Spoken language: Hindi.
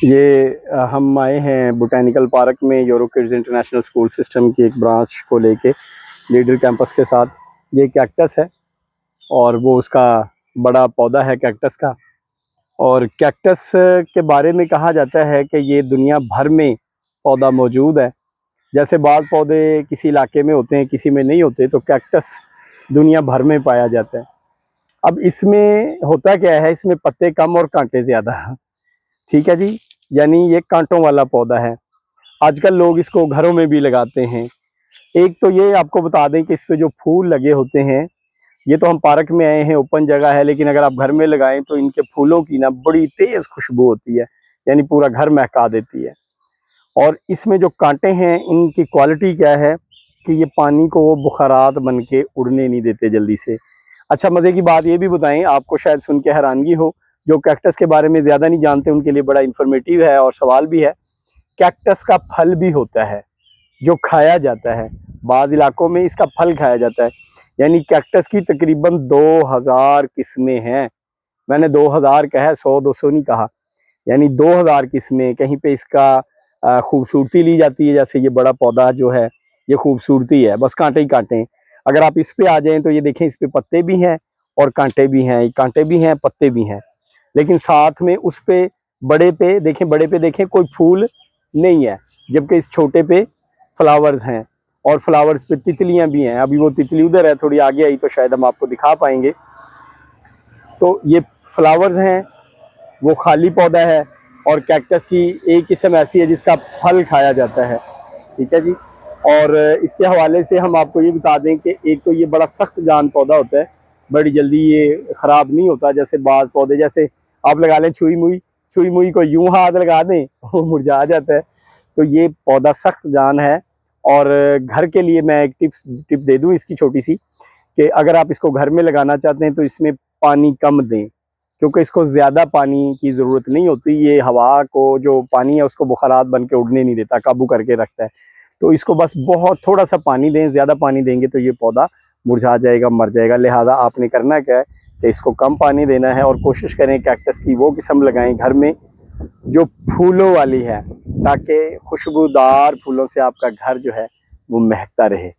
हम आए हैं बोटैनिकल पार्क में euro kids international school system की एक ब्रांच को लेके लीडर कैंपस के साथ। ये कैक्टस है और वो उसका बड़ा पौधा है कैक्टस का। और कैक्टस के बारे में कहा जाता है कि ये दुनिया भर में पौधा मौजूद है। जैसे बाज़ पौधे किसी इलाके में होते हैं, किसी में नहीं होते, तो कैक्टस दुनिया भर में पाया जाता है। अब इसमें होता क्या है, इसमें पत्ते कम और कांटे ज़्यादा। ठीक है जी, यानी ये कांटों वाला पौधा है। आजकल लोग इसको घरों में भी लगाते हैं। एक तो ये आपको बता दें कि इस पे जो फूल लगे होते हैं, ये तो हम पार्क में आए हैं, ओपन जगह है, लेकिन अगर आप घर में लगाएं तो इनके फूलों की ना बड़ी तेज़ खुशबू होती है, यानी पूरा घर महका देती है। और इसमें जो कांटे हैं, इनकी क्वालिटी क्या है कि ये पानी को वो बुखारात बन के उड़ने नहीं देते जल्दी से। अच्छा, मज़े की बात ये भी बताएं, आपको शायद सुन के हैरानगी हो, जो कैक्टस के बारे में ज़्यादा नहीं जानते उनके लिए बड़ा इन्फॉर्मेटिव है और सवाल भी है। कैक्टस का फल भी होता है जो खाया जाता है। बाज़ इलाकों में इसका फल खाया जाता है। यानी कैक्टस की तकरीबन 2000 किस्में हैं। मैंने 2000 कहा है, 100-200 नहीं कहा। यानी 2000 किस्में। कहीं पे इसका खूबसूरती ली जाती है, जैसे ये बड़ा पौधा जो है ये खूबसूरती है, बस कांटे ही कांटे हैं। अगर आप इस पे आ जाएं तो ये देखें, इस पे पत्ते भी हैं और कांटे भी हैं, कांटे भी हैं, पत्ते भी हैं। लेकिन साथ में उस पे बड़े पे देखें, बड़े पे देखें कोई फूल नहीं है, जबकि इस छोटे पे फ्लावर्स हैं और फ्लावर्स पे तितलियां भी हैं। अभी वो तितली उधर है, थोड़ी आगे आई तो शायद हम आपको दिखा पाएंगे। तो ये फ्लावर्स हैं, वो खाली पौधा है। और कैक्टस की एक किस्म ऐसी है जिसका फल खाया जाता है। ठीक है जी। और इसके हवाले से हम आपको ये बता दें कि एक तो ये बड़ा सख्त जान पौधा होता है, बड़ी जल्दी ये ख़राब नहीं होता। जैसे बाज़ पौधे, जैसे आप लगा लें छुई मुई को यूं हाथ लगा दें वो मुरझा जाता है। तो ये पौधा सख्त जान है। और घर के लिए मैं एक टिप दे दूं इसकी छोटी सी, कि अगर आप इसको घर में लगाना चाहते हैं तो इसमें पानी कम दें, क्योंकि इसको ज़्यादा पानी की ज़रूरत नहीं होती। ये हवा को, जो पानी है उसको बुखारात बन के उड़ने नहीं देता, काबू करके रखता है। तो इसको बस बहुत थोड़ा सा पानी दें। ज़्यादा पानी देंगे तो ये पौधा मुरझा जाएगा, मर जाएगा। लिहाजा आपने करना क्या है कि इसको कम पानी देना है और कोशिश करें कैक्टस की वो किस्म लगाएं घर में जो फूलों वाली है, ताकि खुशबूदार फूलों से आपका घर जो है वो महकता रहे।